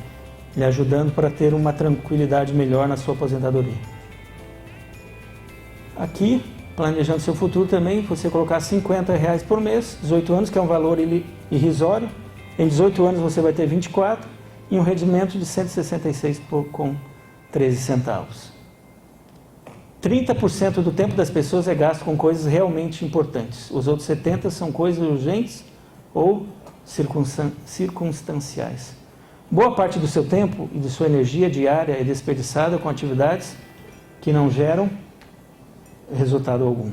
lhe ajudando para ter uma tranquilidade melhor na sua aposentadoria. Aqui, planejando seu futuro também, você colocar 50 reais por mês, 18 anos, que é um valor irrisório. Em 18 anos você vai ter 24 e um rendimento de 166,13 centavos. 30% do tempo das pessoas é gasto com coisas realmente importantes. Os outros 70% são coisas urgentes ou circunstanciais. Boa parte do seu tempo e de sua energia diária é desperdiçada com atividades que não geram resultado algum.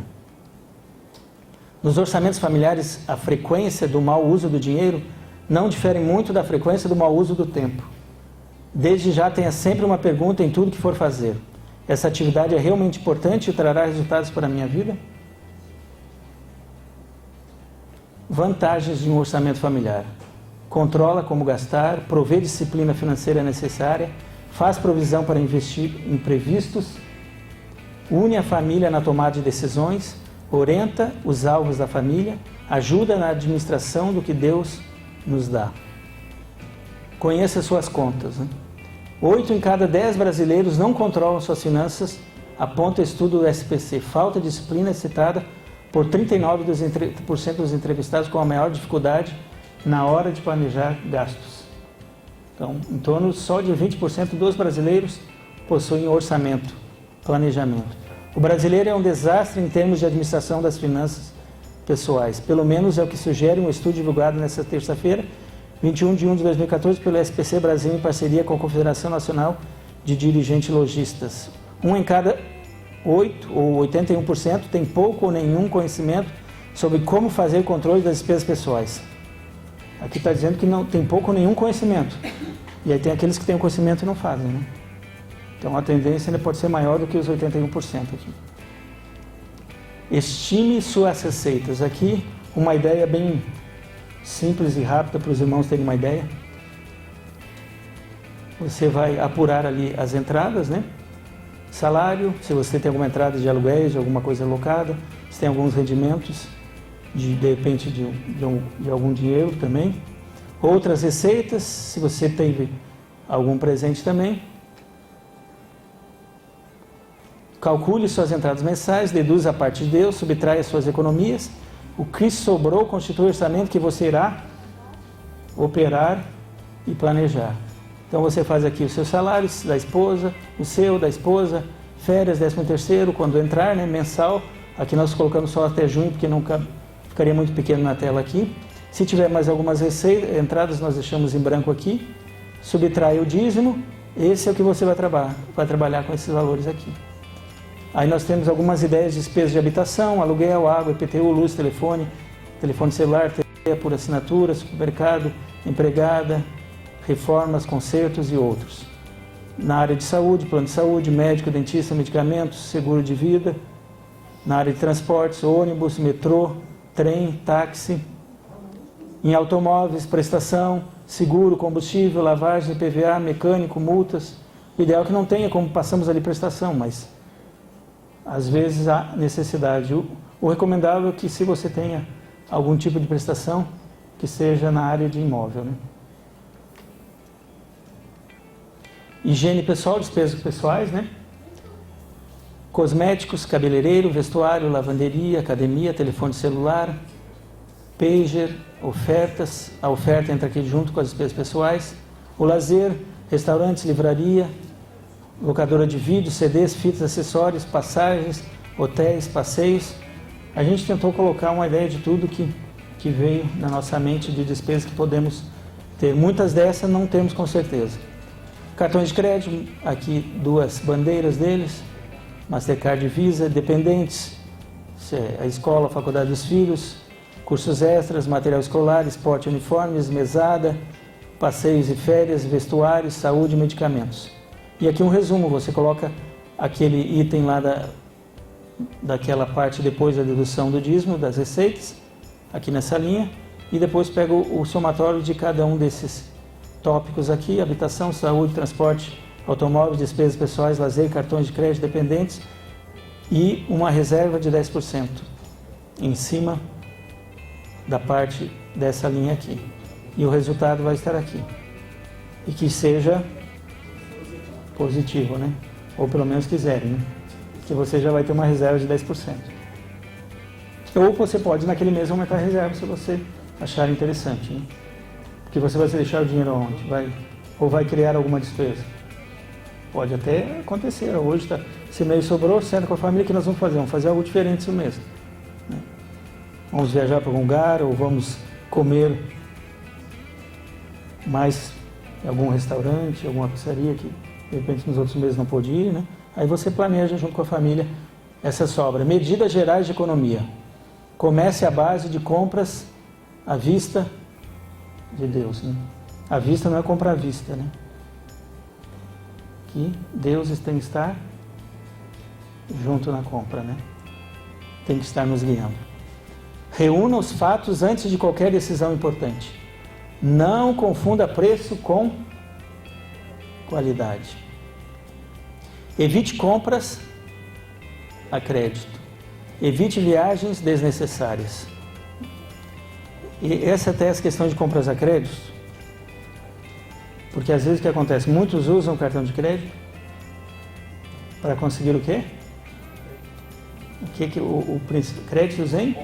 Nos orçamentos familiares, a frequência do mau uso do dinheiro não difere muito da frequência do mau uso do tempo. Desde já tenha sempre uma pergunta em tudo que for fazer. Essa atividade é realmente importante e trará resultados para a minha vida? Vantagens de um orçamento familiar. Controla como gastar, provê disciplina financeira necessária, faz provisão para investir em imprevistos, une a família na tomada de decisões, orienta os alvos da família, ajuda na administração do que Deus nos dá. Conheça suas contas. 8 em cada 10 brasileiros não controlam suas finanças, aponta o estudo do SPC. Falta de disciplina é citada por 39% dos entrevistados com a maior dificuldade na hora de planejar gastos. Então, em torno só de 20% dos brasileiros possuem orçamento, planejamento. O brasileiro é um desastre em termos de administração das finanças pessoais. Pelo menos é o que sugere um estudo divulgado nesta terça-feira, 21 de 1 de 2014, pelo SPC Brasil, em parceria com a Confederação Nacional de Dirigentes Lojistas. 1 em cada 8, ou 81%, tem pouco ou nenhum conhecimento sobre como fazer controle das despesas pessoais. Aqui está dizendo que não tem pouco ou nenhum conhecimento. E aí tem aqueles que têm o conhecimento e não fazem, né? Então a tendência ainda pode ser maior do que os 81% aqui. Estime suas receitas. Aqui uma ideia bem simples e rápida para os irmãos terem uma ideia. Você vai apurar ali as entradas, né? Salário, se você tem alguma entrada de aluguéis, de alguma coisa alocada, se tem alguns rendimentos, de repente de algum dinheiro também. Outras receitas, se você teve algum presente também. Calcule suas entradas mensais, deduza a parte de Deus, subtrai as suas economias. O que sobrou constitui o orçamento que você irá operar e planejar. Então você faz aqui os seus salários da esposa, o seu, da esposa, férias, 13º, quando entrar, né, mensal. Aqui nós colocamos só até junho, porque nunca ficaria muito pequeno na tela aqui. Se tiver mais algumas entradas, nós deixamos em branco aqui. Subtrai o dízimo, esse é o que você vai trabalhar com esses valores aqui. Aí nós temos algumas ideias de despesas de habitação, aluguel, água, IPTU, luz, telefone celular, TV por assinatura, supermercado, empregada, reformas, consertos e outros. Na área de saúde, plano de saúde, médico, dentista, medicamentos, seguro de vida. Na área de transportes, ônibus, metrô, trem, táxi. Em automóveis, prestação, seguro, combustível, lavagem, IPVA, mecânico, multas. O ideal é que não tenha, como passamos ali, prestação, mas às vezes há necessidade. O recomendável é que, se você tenha algum tipo de prestação, que seja na área de imóvel, né? Higiene pessoal, despesas pessoais, né? Cosméticos, cabeleireiro, vestuário, lavanderia, academia, telefone celular, pager, ofertas. A oferta entra aqui junto com as despesas pessoais. O lazer, restaurantes, livraria, locadora de vídeo, CDs, fitas, acessórios, passagens, hotéis, passeios. A gente tentou colocar uma ideia de tudo que veio na nossa mente de despesas que podemos ter. Muitas dessas não temos com certeza. Cartões de crédito, aqui 2 bandeiras deles, Mastercard e Visa, dependentes, a escola, a faculdade dos filhos, cursos extras, material escolar, esporte, uniformes, mesada, passeios e férias, vestuários, saúde e medicamentos. E aqui um resumo, você coloca aquele item lá daquela parte depois da dedução do dízimo, das receitas, aqui nessa linha, e depois pega o somatório de cada um desses tópicos aqui: habitação, saúde, transporte, automóveis, despesas pessoais, lazer, cartões de crédito, dependentes, e uma reserva de 10% em cima da parte dessa linha aqui. E o resultado vai estar aqui. E que seja positivo, né? Ou pelo menos quiserem, né? Que você já vai ter uma reserva de 10%. Ou você pode naquele mês aumentar a reserva se você achar interessante, né? Porque você vai deixar o dinheiro onde? Ou vai criar alguma despesa? Pode até acontecer. Hoje esse mês sobrou, senta com a família, que nós vamos fazer? Vamos fazer algo diferente esse mês, né? Vamos viajar para algum lugar, ou vamos comer mais em algum restaurante, alguma pizzaria que de repente nos outros meses não pôde ir, né? Aí você planeja junto com a família essa sobra. Medidas gerais de economia. Comece a base de compras à vista de Deus, né? À vista não é compra à vista, né? Que Deus tem que estar junto na compra, né? Tem que estar nos guiando. Reúna os fatos antes de qualquer decisão importante. Não confunda preço com qualidade. Evite compras a crédito. Evite viagens desnecessárias. E essa até é a questão de compras a crédito. Porque às vezes o que acontece? Muitos usam o cartão de crédito para conseguir o quê? O créditos em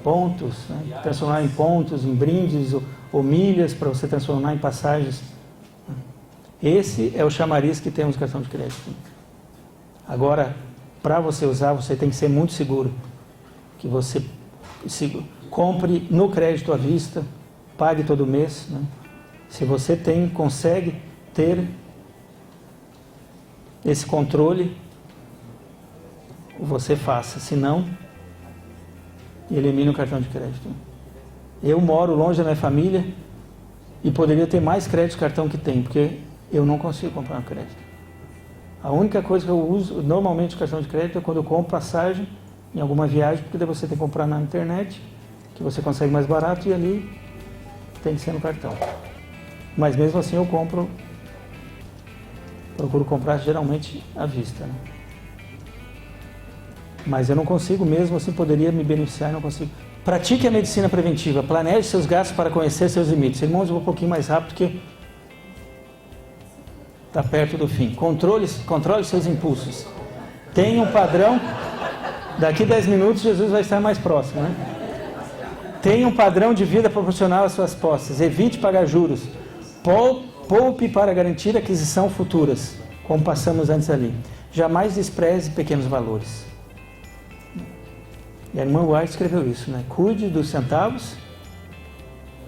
pontos, né? Transformar em pontos, em brindes ou milhas para você transformar em passagens. Esse é o chamariz que temos no cartão de crédito. Agora, para você usar, você tem que ser muito seguro. Que você compre no crédito à vista, pague todo mês, né? Se você consegue ter esse controle, você faça. Se não, elimine o cartão de crédito. Eu moro longe da minha família e poderia ter mais crédito de cartão que tem, porque eu não consigo comprar um crédito. A única coisa que eu uso normalmente o cartão de crédito é quando eu compro passagem em alguma viagem, porque daí você tem que comprar na internet, que você consegue mais barato, e ali tem que ser no cartão. Mas mesmo assim eu procuro comprar geralmente à vista, né? Mas eu não consigo mesmo assim, poderia me beneficiar, não consigo. Pratique a medicina preventiva, planeje seus gastos para conhecer seus limites. Irmãos, eu vou um pouquinho mais rápido porque está perto do fim. Controle seus impulsos. Tenha um padrão, daqui 10 minutos Jesus vai estar mais próximo, né? Tenha um padrão de vida proporcional às suas posses, evite pagar juros. Poupe para garantir aquisição futuras, como passamos antes ali. Jamais despreze pequenos valores. E a irmã White escreveu isso, né? Cuide dos centavos.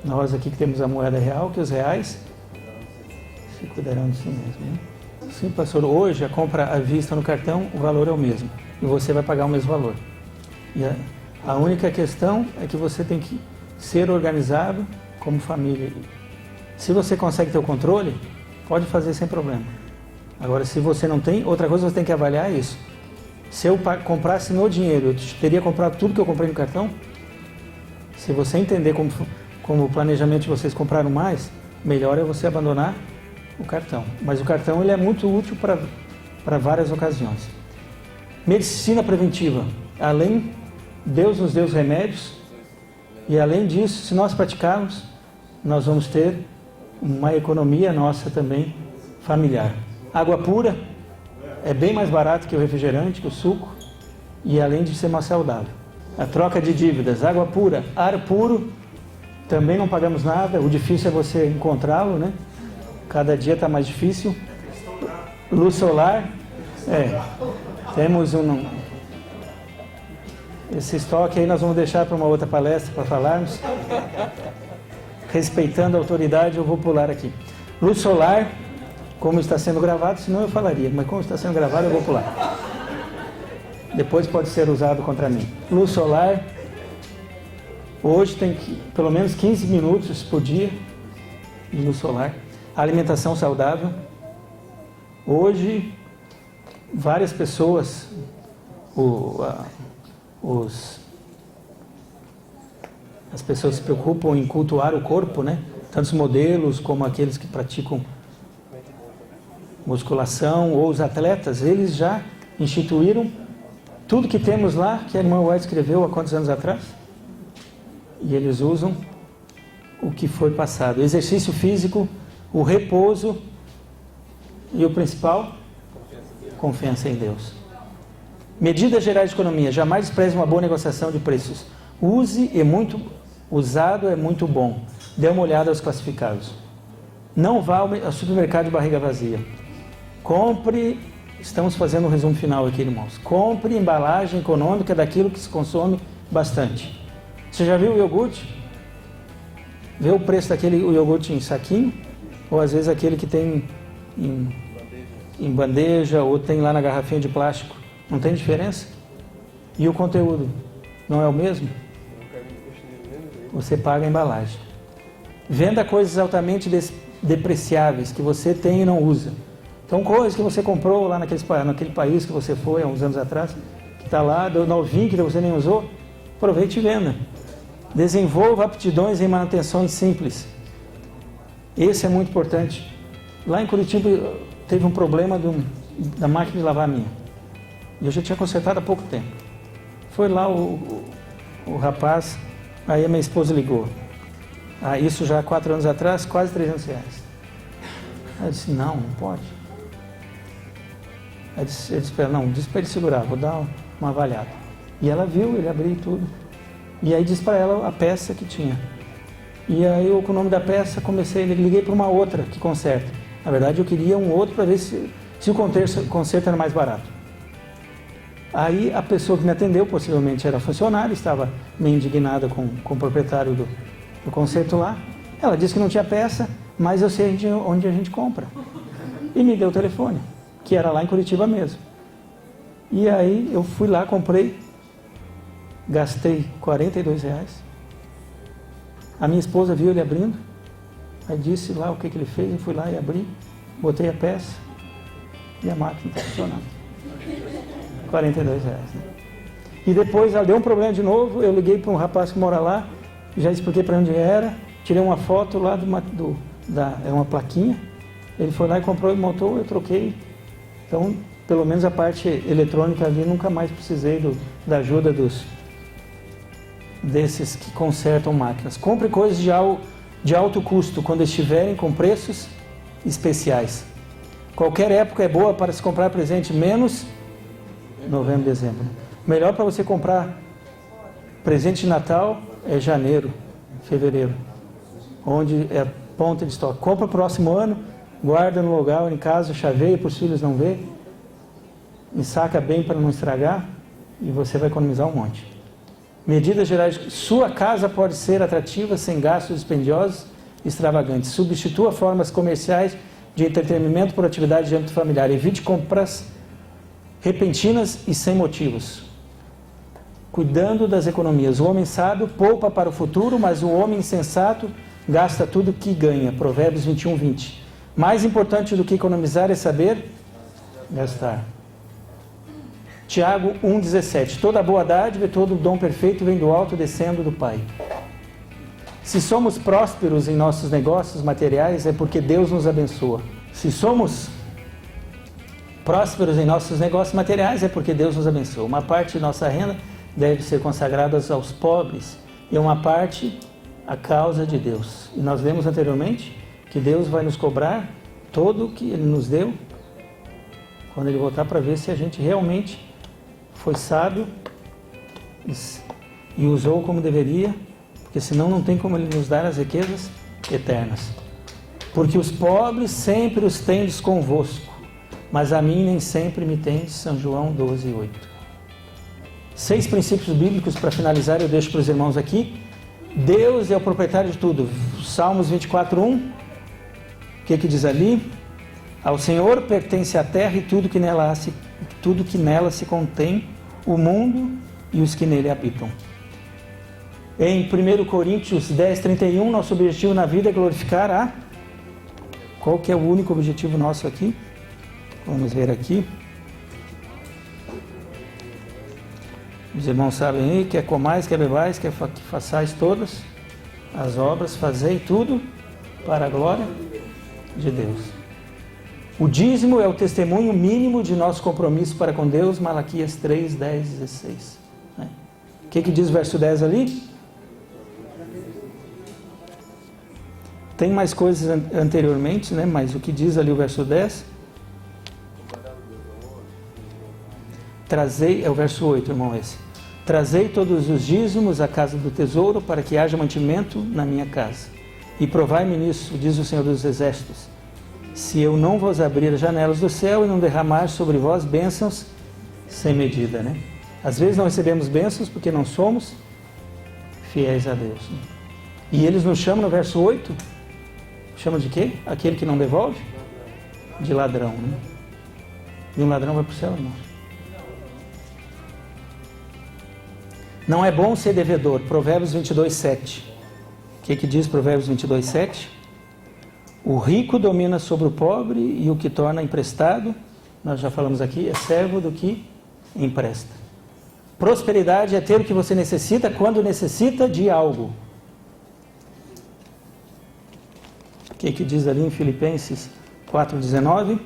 Nós aqui que temos a moeda real, que os reais se cuidarão de si mesmo, né? Sim, pastor, hoje a compra à vista no cartão, o valor é o mesmo. E você vai pagar o mesmo valor. E a única questão é que você tem que ser organizado como família. Se você consegue ter o controle, pode fazer sem problema. Agora, se você não tem, outra coisa você tem que avaliar é isso. Se eu comprasse no dinheiro, eu teria comprado tudo que eu comprei no cartão? Se você entender como o planejamento de vocês compraram mais, melhor é você abandonar o cartão. Mas o cartão ele é muito útil para várias ocasiões. Medicina preventiva. Além, Deus nos deu os remédios, e além disso, se nós praticarmos, nós vamos ter uma economia nossa também familiar. Água pura é bem mais barato que o refrigerante, que o suco, e além de ser mais saudável. A troca de dívidas, água pura, ar puro, também não pagamos nada, o difícil é você encontrá-lo, né? Cada dia está mais difícil. Luz solar, temos esse estoque aí nós vamos deixar para uma outra palestra para falarmos. Respeitando a autoridade, eu vou pular aqui. Luz solar, como está sendo gravado, senão eu falaria, mas como está sendo gravado eu vou pular. Depois pode ser usado contra mim. Luz solar, hoje tem pelo menos 15 minutos por dia de luz solar. Alimentação saudável. Hoje, várias pessoas, as pessoas se preocupam em cultuar o corpo, né? Tantos modelos como aqueles que praticam musculação ou os atletas, eles já instituíram tudo que temos lá, que a irmã White escreveu há quantos anos atrás? E eles usam o que foi passado. O exercício físico, o repouso e o principal, confiança em Deus. Medidas gerais de economia. Jamais despreze uma boa negociação de preços. Usado é muito bom. Dê uma olhada aos classificados. Não vá ao supermercado de barriga vazia. Compre, estamos fazendo um resumo final aqui, irmãos. Compre embalagem econômica daquilo que se consome bastante. Você já viu o iogurte? vê o preço daquele o iogurte em saquinho, ou às vezes aquele que tem em bandeja, ou tem lá na garrafinha de plástico. Não tem diferença? E o conteúdo não é o mesmo? Você paga a embalagem. Venda coisas altamente depreciáveis que você tem e não usa. Então, coisas que você comprou lá naquele país que você foi há uns anos atrás, que está lá, novinho, que você nem usou, aproveite e venda. Desenvolva aptidões em manutenções simples. Esse é muito importante. Lá em Curitiba teve um problema da máquina de lavar a minha. E eu já tinha consertado há pouco tempo. Foi lá o rapaz, aí a minha esposa ligou. Isso já há 4 anos atrás, quase R$300. Aí eu disse, não pode. Ele disse para ela, não, disse para ele segurar, vou dar uma avaliada. E ela viu, ele abriu tudo. E aí disse para ela a peça que tinha. E aí eu, com o nome da peça, liguei para uma outra que conserta. Na verdade eu queria um outro para ver se o conserto era mais barato. Aí a pessoa que me atendeu, possivelmente era funcionária, estava meio indignada com o proprietário do conserto lá. Ela disse que não tinha peça, mas eu sei onde a gente compra. E me deu o telefone, que era lá em Curitiba mesmo. E aí eu fui lá, comprei, gastei R$42. A minha esposa viu ele abrindo, aí disse lá o que ele fez, eu fui lá e abri, botei a peça e a máquina está funcionando. R$42. Né? E depois ela deu um problema de novo, eu liguei para um rapaz que mora lá, já expliquei para onde era, tirei uma foto lá é uma plaquinha, ele foi lá e comprou e montou, eu troquei. Então, pelo menos a parte eletrônica ali, nunca mais precisei da ajuda desses que consertam máquinas. Compre coisas de alto custo quando estiverem com preços especiais. Qualquer época é boa para se comprar presente, menos novembro, dezembro. Melhor para você comprar presente de Natal é janeiro, fevereiro, onde é ponta de estoque. Compra o próximo ano, guarda no lugar, em casa, chaveia para os filhos não ver, ensaca bem para não estragar e você vai economizar um monte. Medidas gerais. Sua casa pode ser atrativa sem gastos dispendiosos e extravagantes. Substitua formas comerciais de entretenimento por atividades de âmbito familiar. Evite compras repentinas e sem motivos. Cuidando das economias. O homem sábio poupa para o futuro, mas o homem insensato gasta tudo que ganha. Provérbios 21:20. Mais importante do que economizar é saber gastar. Tiago 1,17. Toda boa dádiva e todo dom perfeito vem do alto, descendo do Pai. Se somos prósperos em nossos negócios materiais, é porque Deus nos abençoa. Se somos prósperos em nossos negócios materiais, é porque Deus nos abençoa. Uma parte de nossa renda deve ser consagrada aos pobres e uma parte à causa de Deus. E nós vemos anteriormente que Deus vai nos cobrar todo o que Ele nos deu quando Ele voltar, para ver se a gente realmente foi sábio e usou como deveria, porque senão não tem como Ele nos dar as riquezas eternas. Porque os pobres sempre os tendes convosco, mas a mim nem sempre me tendes. São João 12:8. 6 princípios bíblicos para finalizar, eu deixo para os irmãos aqui. Deus é o proprietário de tudo. Salmos 24:1. O que diz ali? Ao Senhor pertence a terra e tudo que nela se contém, o mundo e os que nele habitam. Em 1 Coríntios 10:31, nosso objetivo na vida é glorificar Qual que é o único objetivo nosso aqui? Vamos ver aqui. Os irmãos sabem aí, quer comais, quer bebais, quer que façais todas as obras, fazei tudo para a glória de Deus. O dízimo é o testemunho mínimo de nosso compromisso para com Deus, Malaquias 3:10-16. O que diz o verso 10 ali? Tem mais coisas anteriormente, né? Mas o que diz ali o verso 10? Trazei, é o verso 8, irmão, esse. Trazei todos os dízimos à casa do tesouro, para que haja mantimento na minha casa. E provai-me nisso, diz o Senhor dos Exércitos, se eu não vos abrir as janelas do céu e não derramar sobre vós bênçãos sem medida, né? Às vezes não recebemos bênçãos porque não somos fiéis a Deus, né? E eles nos chamam no verso 8, chamam de quê? Aquele que não devolve? De ladrão, né? E um ladrão vai para o céu, irmãos. Não é bom ser devedor. Provérbios 22, 7. O que diz Provérbios 22, 7? O rico domina sobre o pobre e o que torna emprestado, nós já falamos aqui, é servo do que empresta. Prosperidade é ter o que você necessita quando necessita de algo. O que diz ali em Filipenses 4,19?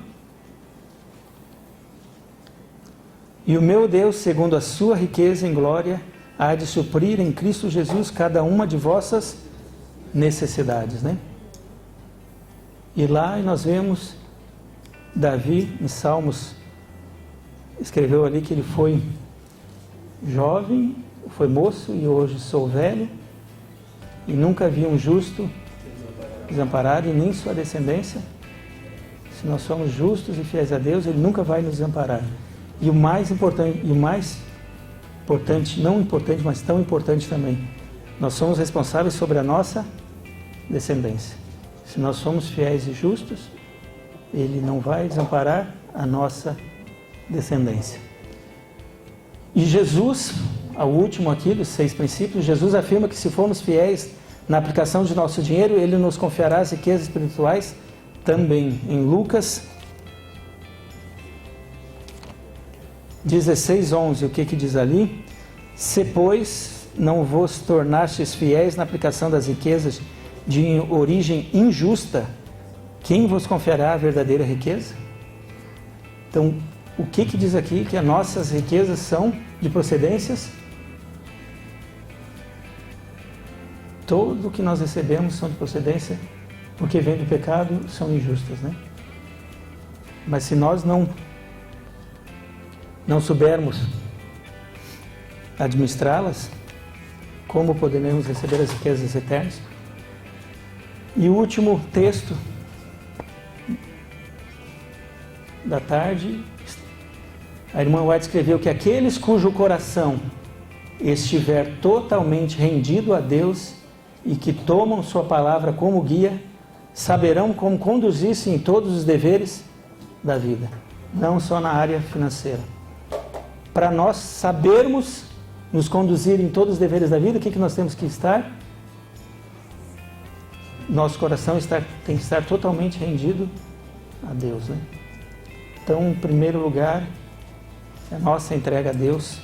E o meu Deus, segundo a sua riqueza em glória, há de suprir em Cristo Jesus cada uma de vossas necessidades, né? E lá nós vemos Davi, em Salmos, escreveu ali que ele foi jovem, foi moço e hoje sou velho, e nunca vi um justo desamparado e nem sua descendência. Se nós somos justos e fiéis a Deus, Ele nunca vai nos desamparar. E o mais importante, não importante, mas tão importante também, nós somos responsáveis sobre a nossa descendência. Se nós somos fiéis e justos, Ele não vai desamparar a nossa descendência. E Jesus, o último aqui dos 6 princípios, Jesus afirma que se formos fiéis na aplicação de nosso dinheiro, Ele nos confiará as riquezas espirituais também. Em Lucas 16:11, o que diz ali? Se, pois, não vos tornastes fiéis na aplicação das riquezas de origem injusta, quem vos confiará a verdadeira riqueza? Então, o que diz aqui? Que as nossas riquezas são de procedências? Tudo que nós recebemos são de procedência, porque vem do pecado, são injustas, né? Mas se nós não soubermos administrá-las, como poderemos receber as riquezas eternas? E o último texto da tarde, a irmã White escreveu que aqueles cujo coração estiver totalmente rendido a Deus e que tomam sua palavra como guia, saberão como conduzir-se em todos os deveres da vida, não só na área financeira. Para nós sabermos nos conduzir em todos os deveres da vida, o que nós temos que estar? Nosso coração tem que estar totalmente rendido a Deus, né? Então, em primeiro lugar, a nossa entrega a Deus,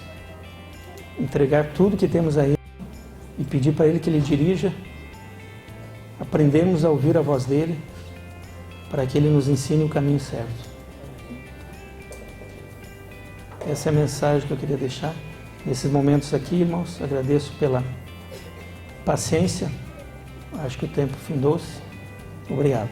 entregar tudo que temos a Ele e pedir para Ele que Ele dirija, aprendemos a ouvir a voz dEle, para que Ele nos ensine o caminho certo. Essa é a mensagem que eu queria deixar nesses momentos aqui, irmãos. Agradeço pela paciência. Acho que o tempo findou-se. Obrigado.